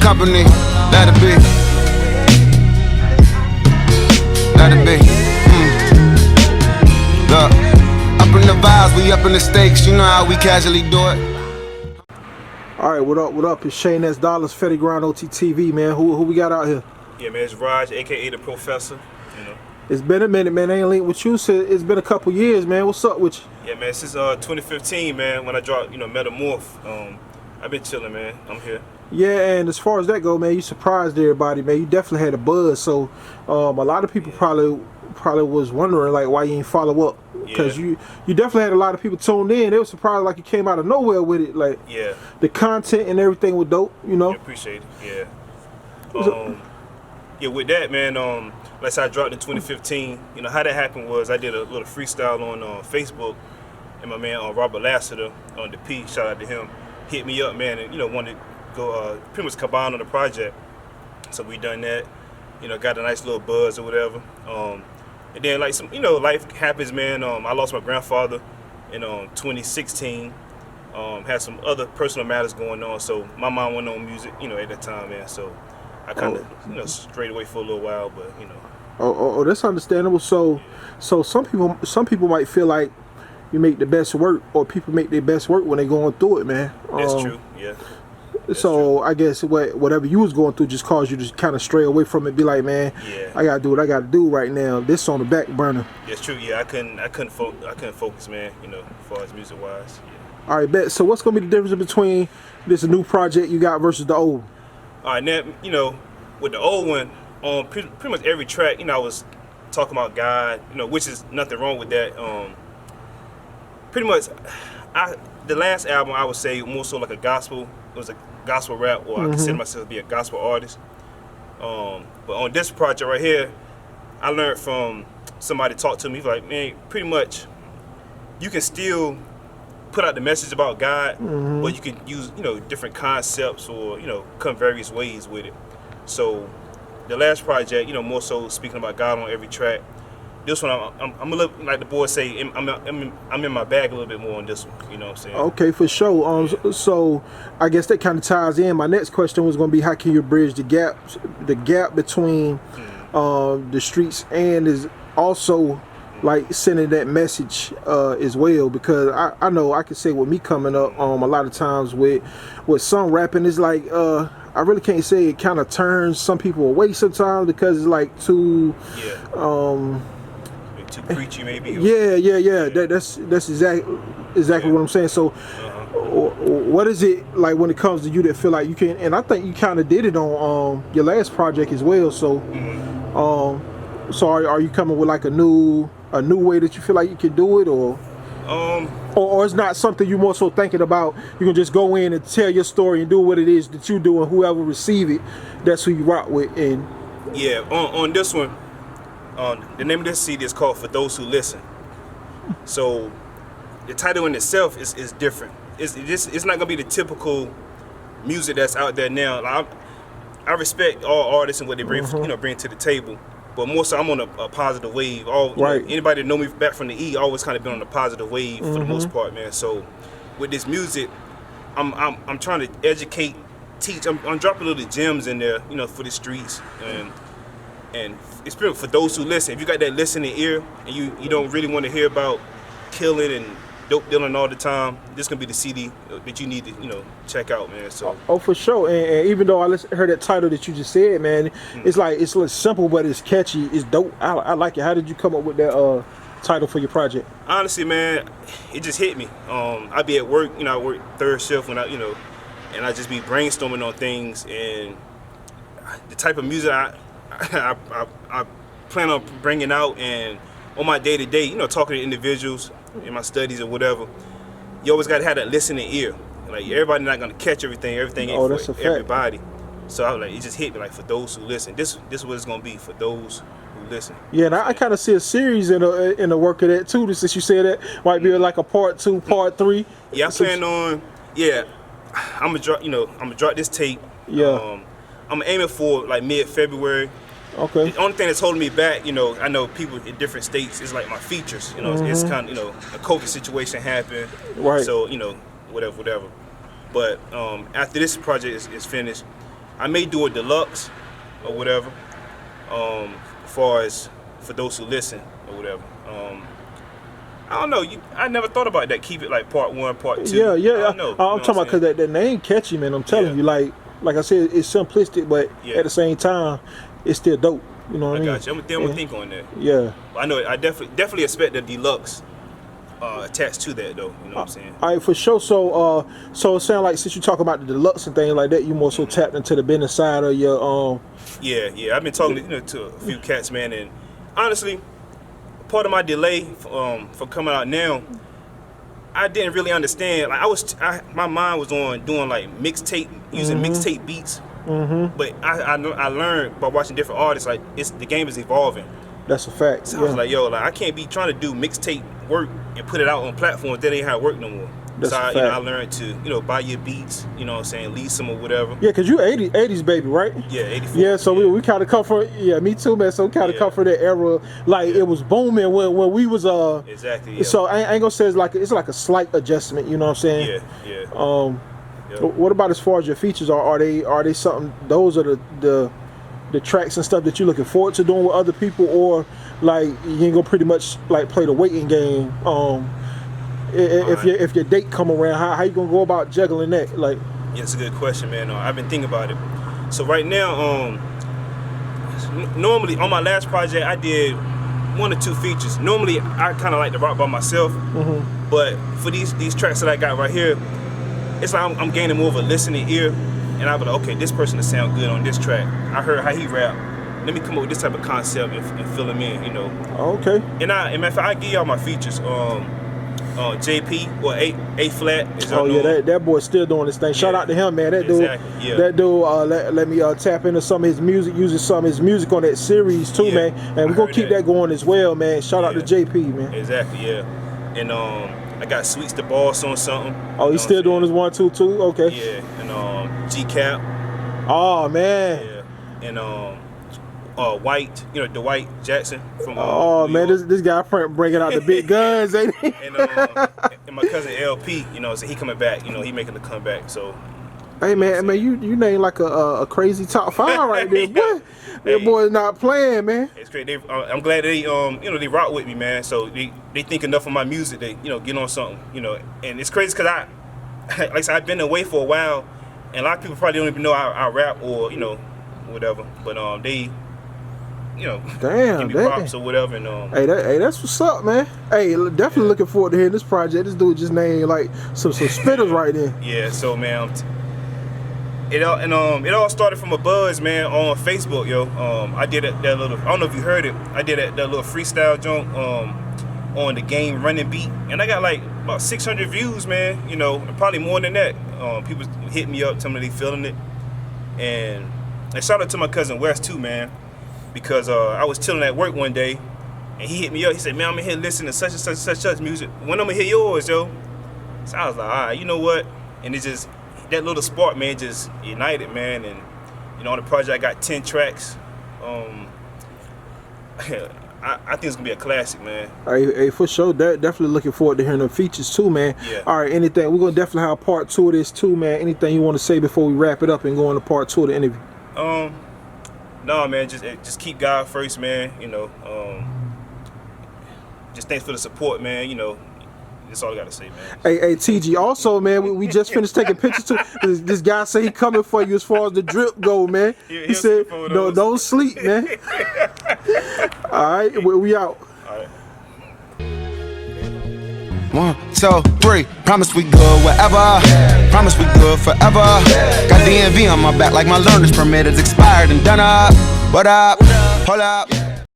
company, let it be. Let it be. Look, up in the vibes, we up in the stakes. You know how we casually do it. All right, what up? What up? It's Shane S. DOLLAS, FETTI Grind OTtv, man. Who we got out here? Yeah, man, it's Raj, aka the Professa. You know. It's been a minute, man. I ain't linked with you. So it's been a couple years, man. What's up with you? Yeah, man. Since 2015, man, when I dropped, Metamorph. I've been chilling, man. I'm here. Yeah, and as far as that go, man, you surprised everybody, man. You definitely had a buzz. So a lot of people probably was wondering like why you ain't follow up, because you definitely had a lot of people tuned in. They were surprised like you came out of nowhere with it. Like the content and everything was dope. You know. Yeah, appreciate it. Yeah. Yeah, with that, man. Like I said, I dropped in 2015. You know how that happened was I did a little freestyle on Facebook, and my man Robert Lassiter on the P, shout out to him, hit me up, man, and wanted to go pretty much combine on the project. So we done that. Got a nice little buzz or whatever. And then like some, life happens, man. I lost my grandfather in 2016. Had some other personal matters going on, so my mom went on music, at that time, man. So I kind of, strayed away for a little while, but Oh, that's understandable. So some people might feel like you make the best work, or people make their best work when they going through it, man. That's true. Yeah. That's so true. I guess whatever you was going through just caused you to kind of stray away from it. Be like, man, I gotta do what I gotta do right now. This on the back burner. That's true. Yeah, I couldn't focus, man. As far as music wise. Yeah. All right, bet. So what's gonna be the difference between this new project you got versus the old? All right, now with the old one, on pretty much every track, I was talking about God, which is nothing wrong with that. Pretty much, the last album I would say more so like a gospel. It was a gospel rap, or I consider myself to be a gospel artist. But on this project right here, I learned from somebody talked to me, like, man, pretty much you can still put out the message about God, but you can use, different concepts or, come various ways with it. So the last project, more so speaking about God on every track. This one, I'm a little, like the boys say, I'm in my bag a little bit more on this one. You know what I'm saying? Okay, for sure. So I guess that kind of ties in. My next question was going to be, how can you bridge the gap between the streets and is also like sending that message as well? Because I know I can say with me coming up, a lot of times with some rapping, is like I really can't say it kind of turns some people away sometimes because it's like too too preachy, maybe. Yeah. That's exactly what I'm saying. So, what is it like when it comes to you that feel like you can? And I think you kind of did it on your last project as well. So, so are you coming with like a new way that you feel like you can do it, or it's not something you more so thinking about? You can just go in and tell your story and do what it is that you do, and whoever receive it, that's who you rock with. And yeah, on this one. The name of this CD is called For Those Who Listen. So the title in itself is different. It's not gonna be the typical music that's out there now. I respect all artists and what they bring, bring to the table. But more so, I'm on a positive wave. Anybody that know me back from the E, always kind of been on a positive wave for the most part, man. So with this music, I'm trying to educate, teach. I'm dropping little gems in there, for the streets and it's for those who listen. If you got that listening ear and you don't really want to hear about killing and dope dealing all the time, this gonna be the CD that you need to check out, man. So for sure. And even though I heard that title that you just said, man, it's like it's simple but it's catchy. It's dope. I like it. How did you come up with that title for your project? Honestly, man, it just hit me. I be at work, I work third shift when and I just be brainstorming on things, and the type of music I plan on bringing out, and on my day-to-day, talking to individuals in my studies or whatever, you always got to have that listening ear. Like, everybody not going to catch everything ain't for everybody. So I was like, it just hit me, like, for those who listen. This is what it's going to be, for those who listen. Yeah, and I kind of see a series in the work of that too. Since you said that might be like a part 2, part 3. Yeah, I plan on. Yeah, I'm gonna drop this tape. Yeah. I'm aiming for like mid-February. Okay. The only thing that's holding me back, I know people in different states, is like my features. It's kind of, a COVID situation happened. Right. So, whatever. But after this project is finished, I may do a deluxe or whatever. As far as for those who listen or whatever. I don't know. I never thought about that. Keep it like part 1, part 2. Yeah, yeah. I don't know. I'm talking about because that name catchy, man. I'm telling you, like I said, it's simplistic, but at the same time, it's still dope. You know what I mean? Got you. I'm gonna think on that. Yeah. I know. I definitely expect the deluxe attached to that, though. You know what I'm saying? All right, for sure. So, so it sounds like since you talk about the deluxe and things like that, you more so tapped into the business side of your Yeah. I've been talking to a few cats, man, and honestly, part of my delay for coming out now, I didn't really understand. Like my mind was on doing like mixtape, using mixtape beats. But I learned by watching different artists, like the game is evolving. That's a fact. So I was like, yo, like I can't be trying to do mixtape work and put it out on platforms that ain't how it work no more. That's so a fact. I learned to buy your beats, you know what I'm saying, lease them or whatever. Yeah, cause you 80s baby, right? Yeah, 84. Yeah, so we kind of come from me too, man. So we kind of come from that era, like it was booming when we was exactly. Yeah. So I ain't gonna say it's like a slight adjustment, you know what I'm saying? Yeah. What about as far as your features? Are they something? Those are the tracks and stuff that you're looking forward to doing with other people, or like you ain't gonna pretty much like play the waiting game? If your date come around, how you gonna go about juggling that? Like, yeah, it's a good question, man. I've been thinking about it. So right now, normally on my last project, I did 1 or 2 features. Normally, I kind of like to rock by myself, but for these tracks that I got right here, it's like I'm gaining more of a listening ear, and I'll be like, okay, this person will sound good on this track. I heard how he rap. Let me come up with this type of concept and fill him in, you know. Okay. And I give y'all my features. JP or A Flat. That boy's still doing this thing. Shout out to him, man. That dude, let me tap into some of his music, using some of his music on that series too, man. And we're gonna keep that going as well, man. Shout out to JP, man. Exactly, yeah. And I got Sweets the Boss on something. Oh, he's still doing his 1, 2, 2. Okay. Yeah, and G-Cap. Oh man. Yeah, and White, Dwight Jackson from. Man, this guy bringing out the big guns, ain't he? And my cousin LP, so he coming back. He making the comeback. So. Hey man, you named like a crazy top 5 right there, boy. That boy's not playing, man. It's great. I'm glad they they rock with me, man. So they think enough of my music. They get on something, And it's crazy because like I said, I've been away for a while, and a lot of people probably don't even know I rap or whatever. But they. Damn, give me props or whatever. And hey, that's what's up, man. Hey, definitely looking forward to hearing this project. This dude just named like some spitters right there. Yeah, so man, it all started from a buzz, man, on Facebook, yo. I did that little. I don't know if you heard it. I did that little freestyle joint on the game running beat, and I got like about 600 views, man. Probably more than that. People hit me up, telling me they feeling it, and shout out to my cousin Wes too, man. Because I was chilling at work one day, and he hit me up. He said, man, I'm in here listening to such and such and such music. When I'm gonna hear yours, yo? So I was like, all right, you know what? And it's just, that little spark, man, just ignited, man. And, on the project, I got 10 tracks. I think it's gonna be a classic, man. Hey, for sure. Definitely looking forward to hearing the features too, man. Yeah. All right, anything. We're gonna definitely have part 2 of this too, man. Anything you want to say before we wrap it up and go into part 2 of the interview? No, man, just keep God first, man. Just thanks for the support, man. That's all I gotta say, man. Hey, TG. Also, man, we just finished taking pictures too. This guy said he coming for you as far as the drip go, man. He said, "No, don't sleep, man." All right, we out. All right. 1, 2, 3. Promise we good wherever. Promise we good forever. Got DMV on my back like my learner's permit is expired and done up. What up? Hold up.